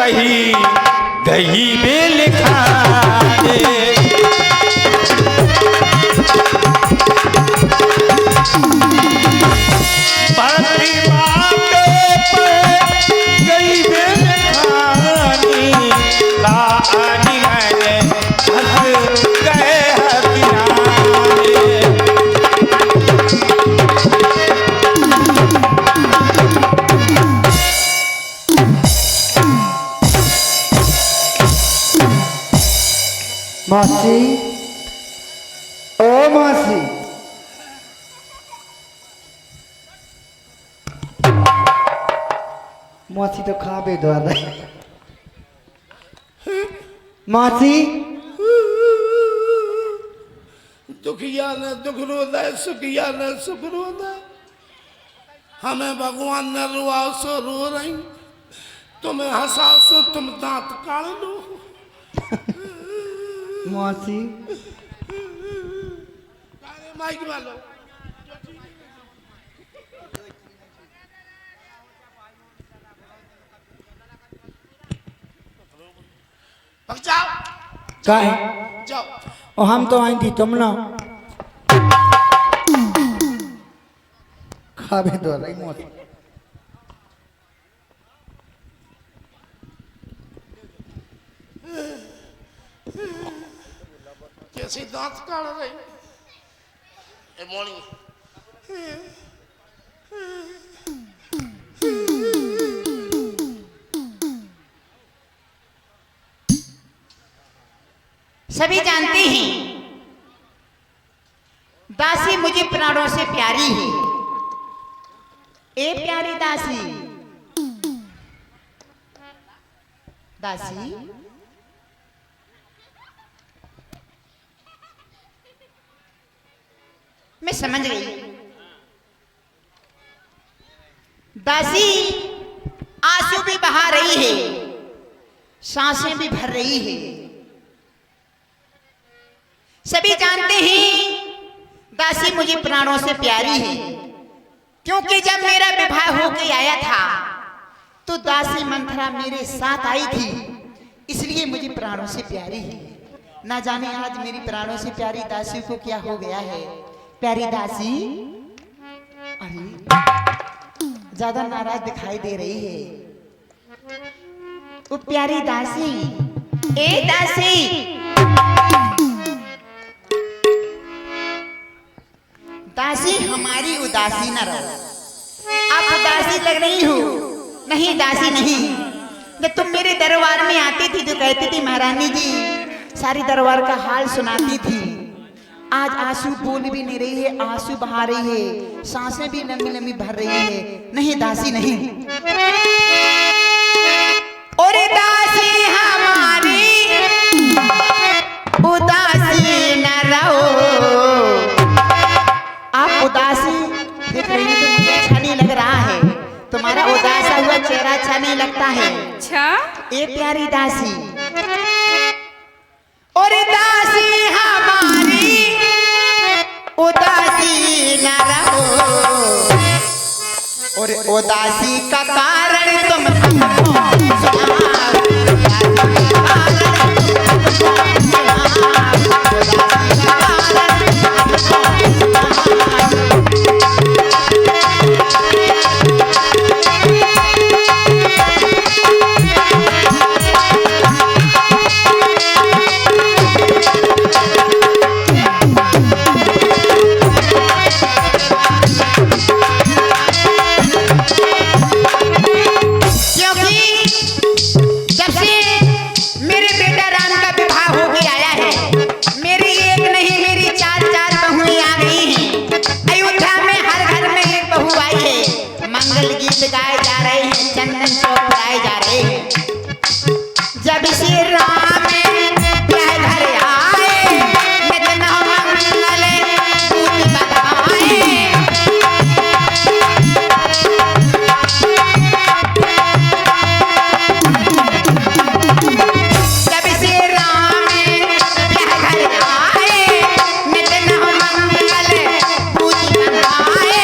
कही दही बेल खाए। बाती बातें पे गई बेल खानी, लानी मैंने हंस गए हथियारे। मासी, ओ मासी, मासी तो खाबे द्वारा मासी दुखिया ने दुख रोदा है, सुखिया ने सुख रोदा है। हमें भगवान ने रुआओ सो रो रही, तुम्हें हंसाओ सो तुम दांत काढ़ लो। मासी माइक वालो जाओ का है? जाओ। और हम तो आई थी तुम ना खाबे द्वारा मासी। कैसे दांत काढ़ रही ए मोनी। सभी जानते हैं दासी मुझे प्राणों से प्यारी है। ए प्यारी दासी, दासी मैं समझ गई। दासी आंसू भी बहा रही है, सांसें भी भर रही है। सभी जानते हैं दासी मुझे प्राणों से प्यारी है, क्योंकि जब मेरा विवाह होके आया था तो दासी मंथरा मेरे साथ आई थी, इसलिए मुझे प्राणों से प्यारी है। ना जाने आज मेरी प्राणों से प्यारी दासी को क्या हो गया है। प्यारी दासी, अरे ज्यादा नाराज दिखाई दे रही है। वो प्यारी दासी, ए दासी, दासी हमारी उदासी न रहो। आप उदासी लग रही हो। नहीं दासी नहीं, जब तुम मेरे दरबार में आती थी तो कहती थी महारानी जी, सारी दरबार का हाल सुनाती थी। आज आंसू बोल भी नहीं रही है, आंसू बहा रही है, सांसें भी लंबी लंबी भर रही है। नहीं दासी नहीं, और दासी हमारी उदासी न रहो। आप उदासी देख रही हैं तो मुझे अच्छा नहीं लग रहा है। तुम्हारा उदासा हुआ चेहरा अच्छा नहीं लगता है। अच्छा, ए प्यारी दासी, और दासी हमारी उदासी न रहो, और उदासी का कारण तुम मंगल गीत गाए जा रहे हैं, चंदन चौक गाए जा रहे हैं। जब श्री राम यह घर आए, नित्य मंगल दूत बधाए। जब श्री राम यह घर आए, नित्य मंगल दूत बधाए।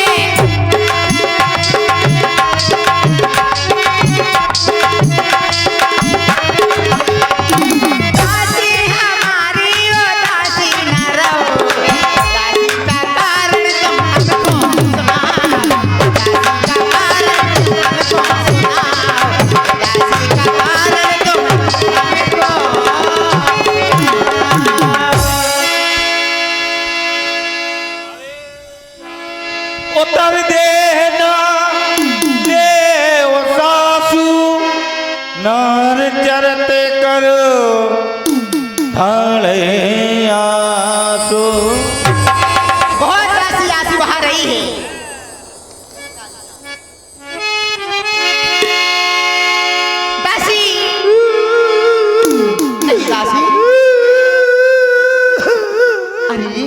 नार चरते करो ढाले आंसू। बहुत दासी आंसू बहा रही है। दासी नहीं दासी, अरे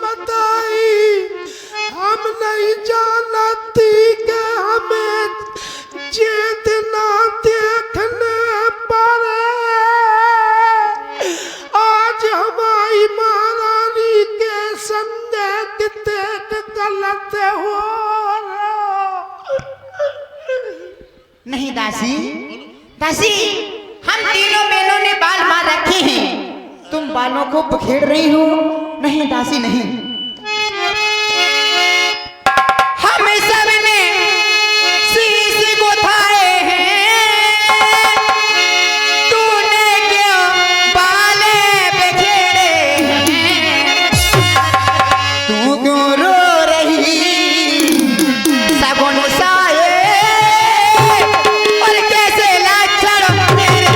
बताई हम नहीं जानती कि हमें जिद ना देखने पर आज हमारी महारानी के संदेह देख गलत हो नहीं दासी, दासी हम तीनों बहनों ने बाल मार रखे हैं, तुम बालों को पखेड़ रही हो। नहीं दासी नहीं, हम सब ने शीश गुथाए हैं, तूने क्यों बाले बिखेरे हैं, तू क्यों रो रही सगुन साए और कैसे लाचार मेरे।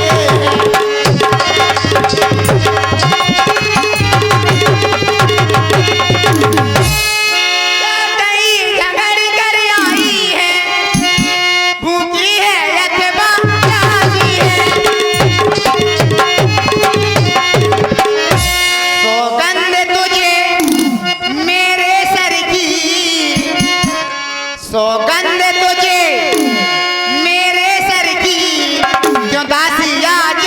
सौगंध तुझे मेरे सर की, क्यों दासी आज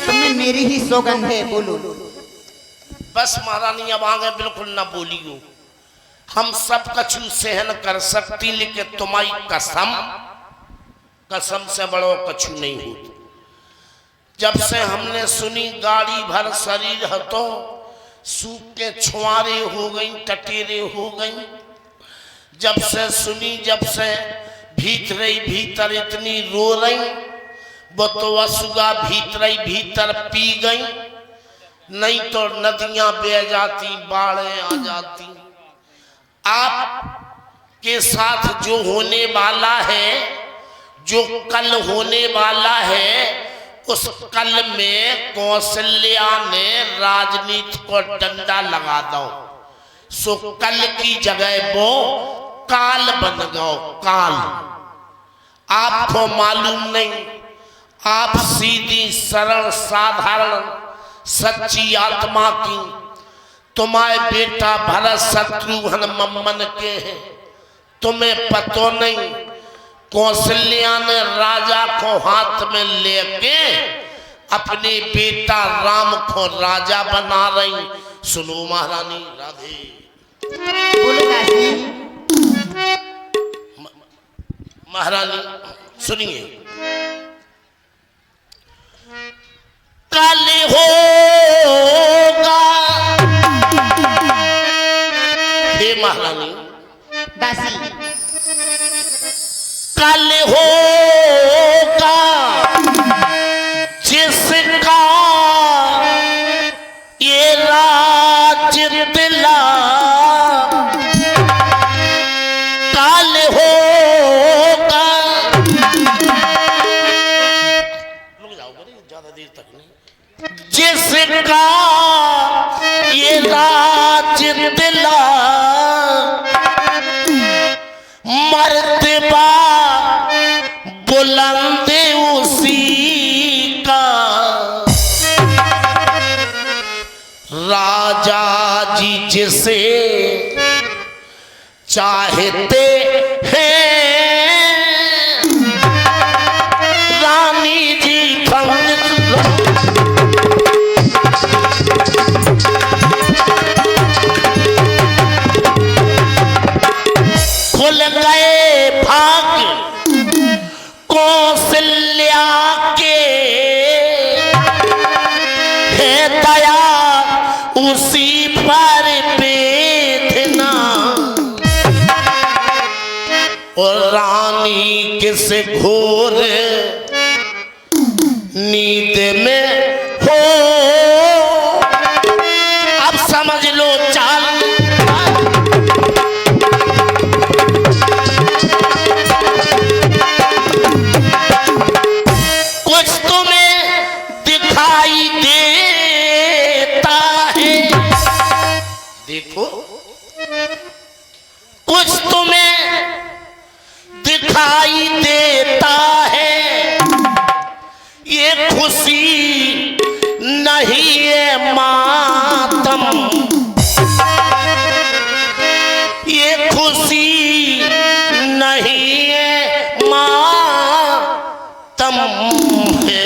तुम्हें मेरी ही सौगंध है, बोलो। बस महारानी अब आगे बिल्कुल ना बोलियो, हम सब कछु सहन कर सकती, लेकिन तुम्हारी कसम, कसम से बड़ो कछु नहीं हो। जब से हमने सुनी गाड़ी भर शरीर हतो सूख के छुआरे हो गई, टटेरे हो गई, जब से सुनी, जब से भीतर इतनी रो रही, वो तो असुगा भीतर पी गई, नहीं तो नदियां बह जाती, बाढ़ें आ जाती। आप के साथ जो होने वाला है, जो कल होने वाला है, उस कल में कौशल्या ने राजनीति को डंडा लगा दो, सो कल की जगह वो काल बन गयो, काल। आपको मालूम नहीं, आप सीधी सरल साधारण सच्ची आत्मा की, तुम्हारे बेटा भरत शत्रुघ्न मम्मन के हैं, तुम्हें पतो नहीं। कौशल्या ने राजा को हाथ में लेके अपने बेटा राम को राजा बना रही। सुनो महारानी, राधे बोलो दासी। महारानी सुनिए, कल होगा, हे महारानी दासी, कल होगा जिसका ये राज दिला, कल होगा, रुक जाओ ज्यादा देर तक नहीं, जिसका ये राज दिला, मर्तबा बुलंद उसी का, राजा जी जिसे चाहते हैं, रानी जी खुल गए भाग्य कौशल्या के, है दया उसी पर बेधना, और रानी किस घोर नींद में हो, अब समझ लो चाल। कुछ तुम्हें दिखाई देता है, देखो कुछ तुम्हें दिखाई देता है, ये खुशी नहीं है मातम, ये खुशी नहीं है मातम है।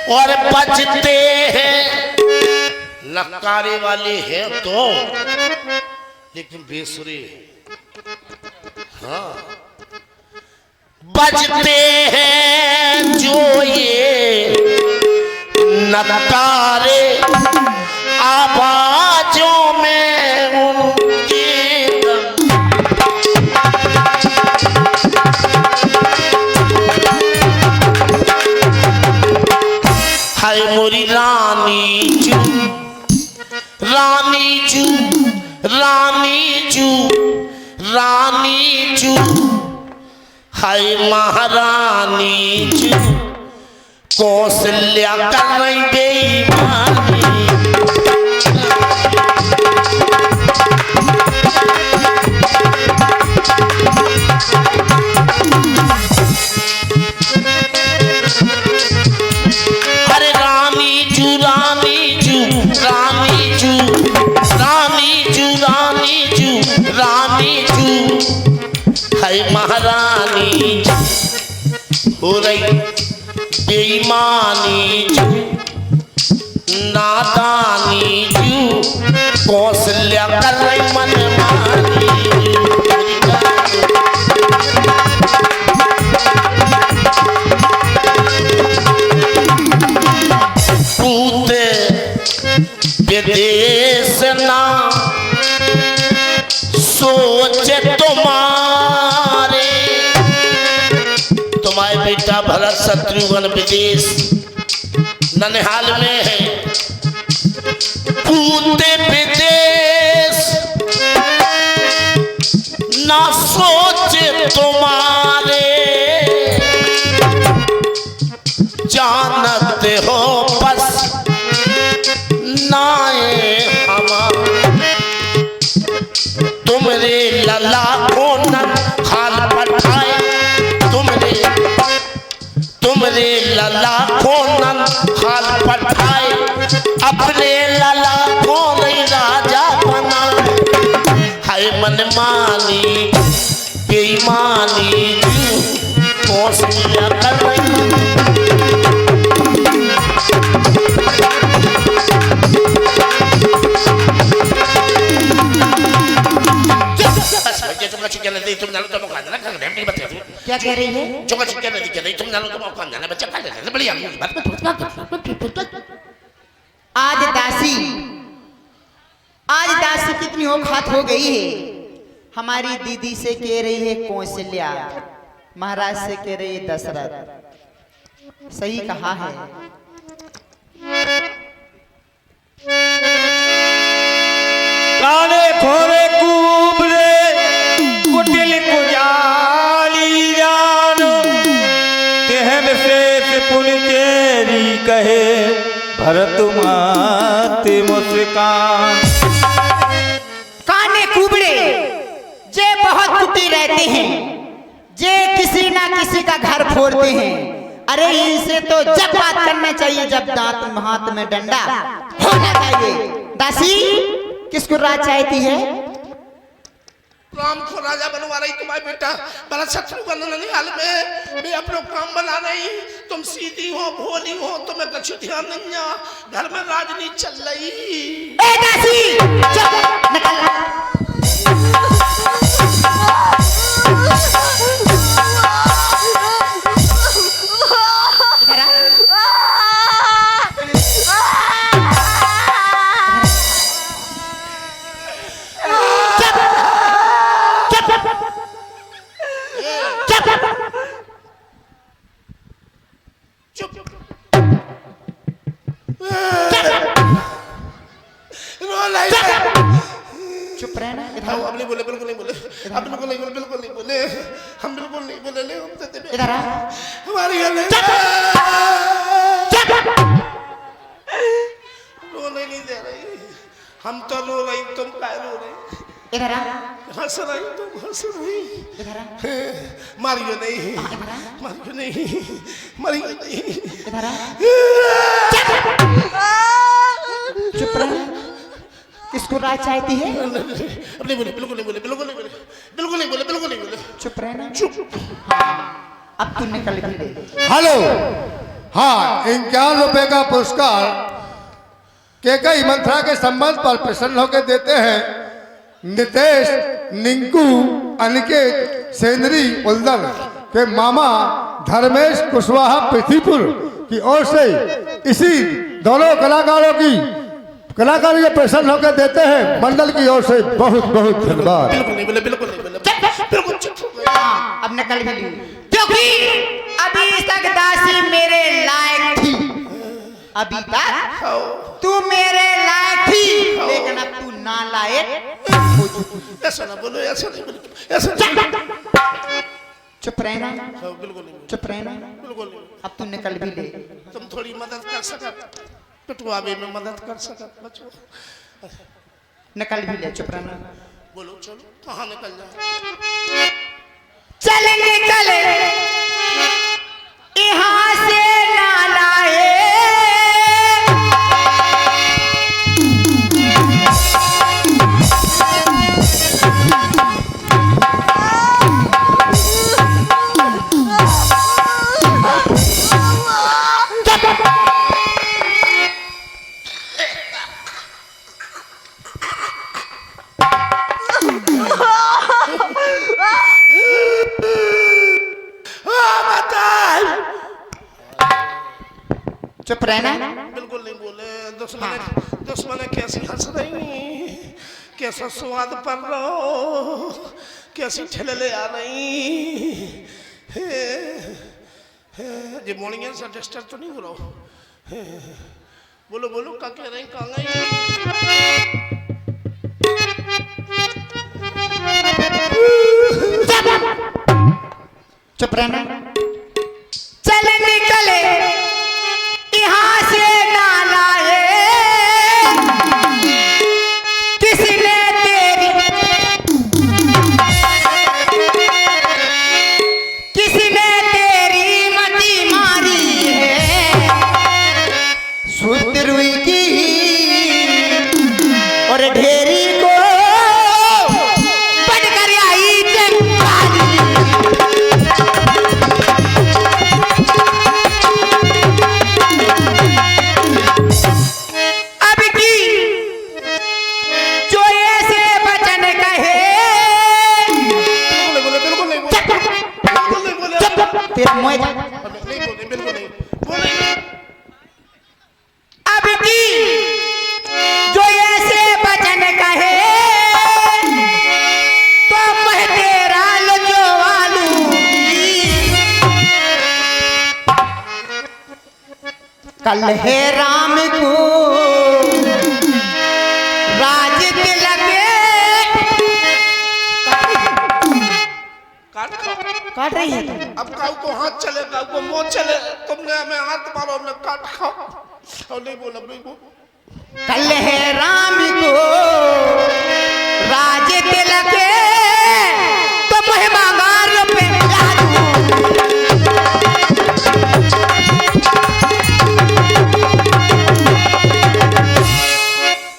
और बजते हैं नकारे वाले हैं तो, लेकिन बेसुरे। हाँ बजते हैं जो ये नकारे, आवाजों में उनकी हाय मोरी रानी जू, रानी जू, रानी जू, रानी जू, हाय महारानी जू, कौशल्या कर रही बेईमानी। अरे रानी जू, रानी जू, रानी जू, रानी जू, रानी जू, रानी जू, हाय महारानी हो रही बेईमानी जू, नादानी जू, कौशल्या कर रही मनमानी। पूत विदेश ना सोच तुम्हारे, तुम्हारे बेटा भरत शत्रुघ्न विदेश ननिहाल में है। पूते विदेश ना सोचे तुम्हारे, जानते हो बस नाए हमारे, तुमरे लला को न हाल पठाए, तुमरे लला को न हाल पठाए, अपने लला को नहीं राजा बनाए। हाय मनमानी बेईमानी कौशल्या कर रही। क्या कह रही है? आज दासी कितनी औखात हो गई है। हमारी दीदी से कह रही है कौशल्या, महाराज से कह रही है दशरथ। सही कहा है। काले खोरे कुबरे कुटिल कुजाली जानो, तेहब शेष पुन तेरी कहे भरत माते मुस्कान। काने कुबड़े जे बहुत कुटी रहते हैं, जे किसी ना किसी का घर फोड़ते हैं। अरे इनसे तो जब बात करना चाहिए जब दांत हाथ में डंडा होना चाहिए। दासी किसको राज चाहती है? राम को राजा बनवा रही तुम्हारे बेटा बड़ा शत्रुघ्न ननिहाल में। मैं अपना काम बना रही, तुम सीधी हो भोली हो, तुम्हें कुछ ध्यान नहीं है। घर में राजनीति चल रही। ए दासी चुप, निकल। नहीं चुप रहना इधर अब नहीं बोले, बिल्कुल नहीं बोले, अब बिल्कुल नहीं बोले, बिल्कुल नहीं बोले, हम बिल्कुल नहीं बोले, ले हम देते नहीं। इधर आ हमारी गले रोने नहीं दे रही, हम तो रो रही, तुम क्या रो रही? इधर आ हंस रही, तुम हंस रही। इधर आ मारियो नहीं, मारियो नहीं, मारियो नहीं। इधर आ चुप रह किसको राज चाहती है अब नहीं बोले, बिल्कुल नहीं बोले, बिल्कुल नहीं बोले, बिल्कुल नहीं बोले, बिल्कुल नहीं बोले। चुप रहना चुप। अब तू निकल भी दे हेलो, हाँ, 51 रुपए का पुरस्कार केकई मंत्रा के संबंध पर प्रसन्न होकर देते हैं नितेश, निंकू, अनिकेत, सेंद्री उल्दन के मामा धर्मेश कुशवाहा पृथ्वीपुर की ओर से इसी दोनों कलाकारों की कलाकारी को प्रसन्न होकर देते हैं मंडल की ओर से बहुत बहुत धन्यवाद। बिल्कुल नहीं बोले, बिल्कुल नहीं बोले, बिल्कुल चुप। हाँ, अब निकल भी ली क्योंकि अभी तक दासी मेरे लायक थी, अभी तक तू मेरे लायक थी, लेकिन अब तू ना लायक हो चुकी। ऐसा ना बोलो, ऐसा नहीं बोलो, ऐसा नहीं। चुप रहना बिल्कुल नहीं, चुप रहना बिल्कुल नहीं। अब तू निकल भी ले तुम थोड़ी मदद कर सकत, पिटवावे में मदद कर सकत बच्चों। निकल भी ले चुप रहना बोलो चलो, कहाँ निकल जाए? चल निकल यहाँ से ना लाए चुप रहना बिल्कुल नहीं बोले। दुश्मन कैसी हंस रही, कैसा स्वाद पर रहो, कैसी ठेले आ रही। ये मोड़िए सा डिस्टर्ब तो नहीं हो रहा? बोलो बोलो, क्या कह रही, कहाँ गई? चुप रहना चल निकले यहाँ से ना लाए किसने तेरी मती मारी है सुतरुई की और ढेरी को पटकर आई चंगारी। तेरा मुँह नहीं बोले, बिल्कुल नहीं बोले। अब की जो ऐसे वचन कहे तो मैं तेरा लजवालू कल है राम को राज तिलक काट रही है अब काऊ को हाथ चले, काऊ को मुंह चले, तुमने हमें हाथ मारो, हमने काट खाओ। और नहीं बोला, नहीं बोल। कल है राम को राज तिलक तो महिमा गार पे लादू।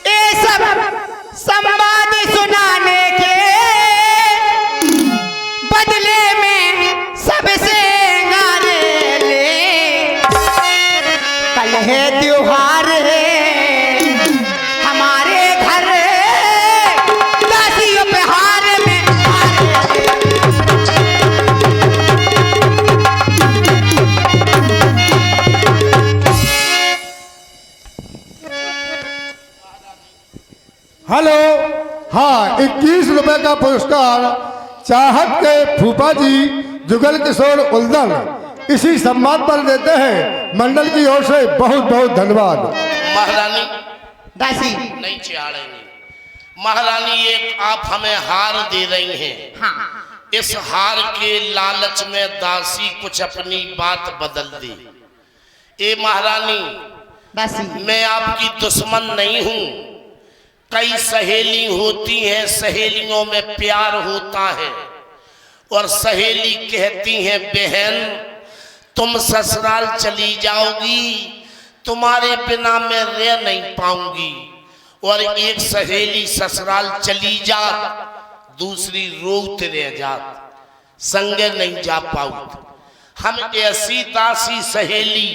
ये सब संवाद सुनाने के बदले में सबसे गाने ले। कल है त्योहार है हमारे घर दासियों पे हार में हेलो, हाँ, 21 रुपए का पुरस्कार चाहत के फूफा जी जुगल किशोर उल्दन इसी सम्मान पर देते हैं मंडल की ओर से बहुत बहुत धन्यवाद। महारानी दासी नहीं चिहाड़ेंगे। महारानी एक आप हमें हार दे रही हैं, हाँ इस हार के लालच में दासी कुछ अपनी बात बदल दी। ए महारानी, दासी मैं आपकी दुश्मन नहीं हूं। कई सहेली होती हैं, सहेलियों में प्यार होता है और सहेली कहती है बहन तुम ससुराल चली जाओगी, तुम्हारे बिना मैं रह नहीं पाऊंगी। और एक सहेली ससुराल चली जा, दूसरी रोते रह जात, संगे नहीं जा पाऊ। हम ऐसी दासी सहेली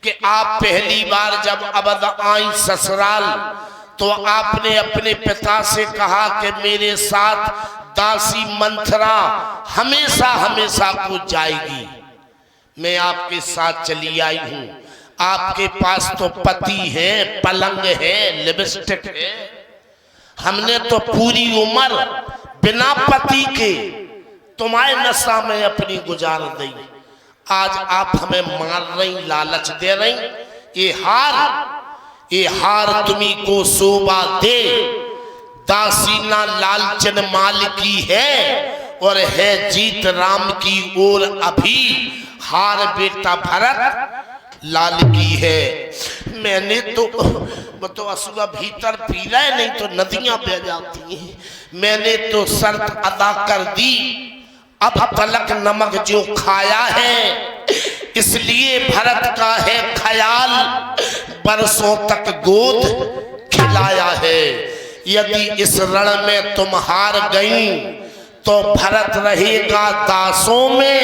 कि आप पहली बार जब अवध आई ससुराल तो आपने अपने पिता से कहा कि मेरे साथ दासी मंथरा हमेशा हमेशा को जाएगी। मैं आपके साथ चली आई हूं। आपके पास तो पति है, पलंग है, लिपस्टिक है। हमने तो पूरी उम्र बिना पति के तुम्हारे नशा में अपनी गुजार दी। आज आप हमें मार रही, लालच दे रही। ये हार तुम्ही को शोभा दे। दासी ना लालचन माल की है और है जीत राम की ओर। अभी हार बेटा भरत लाल की है। मैंने तो असुआ भीतर पी रहे, नहीं तो नदियां बह जाती हैं। मैंने तो शर्त अदा कर दी, अब तलक नमक जो खाया है, इसलिए भरत का है ख्याल, बरसों तक गोद खिलाया है। यदि इस रण में तुम हार गई तो भरत रहेगा दासों में,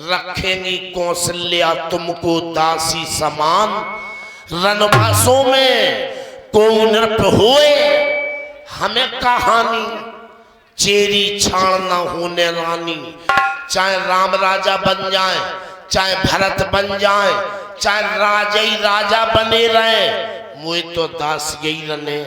रखेंगी कौशल्या तुमको दासी समान। रणवासों में को नृप होए हमें कहानी, चेरी छाण न होने रानी। चाहे राम राजा बन जाए, चाहे भरत बन जाए, चाहे राजा ही राजा बने रहे, मुझे तो दास यही रने।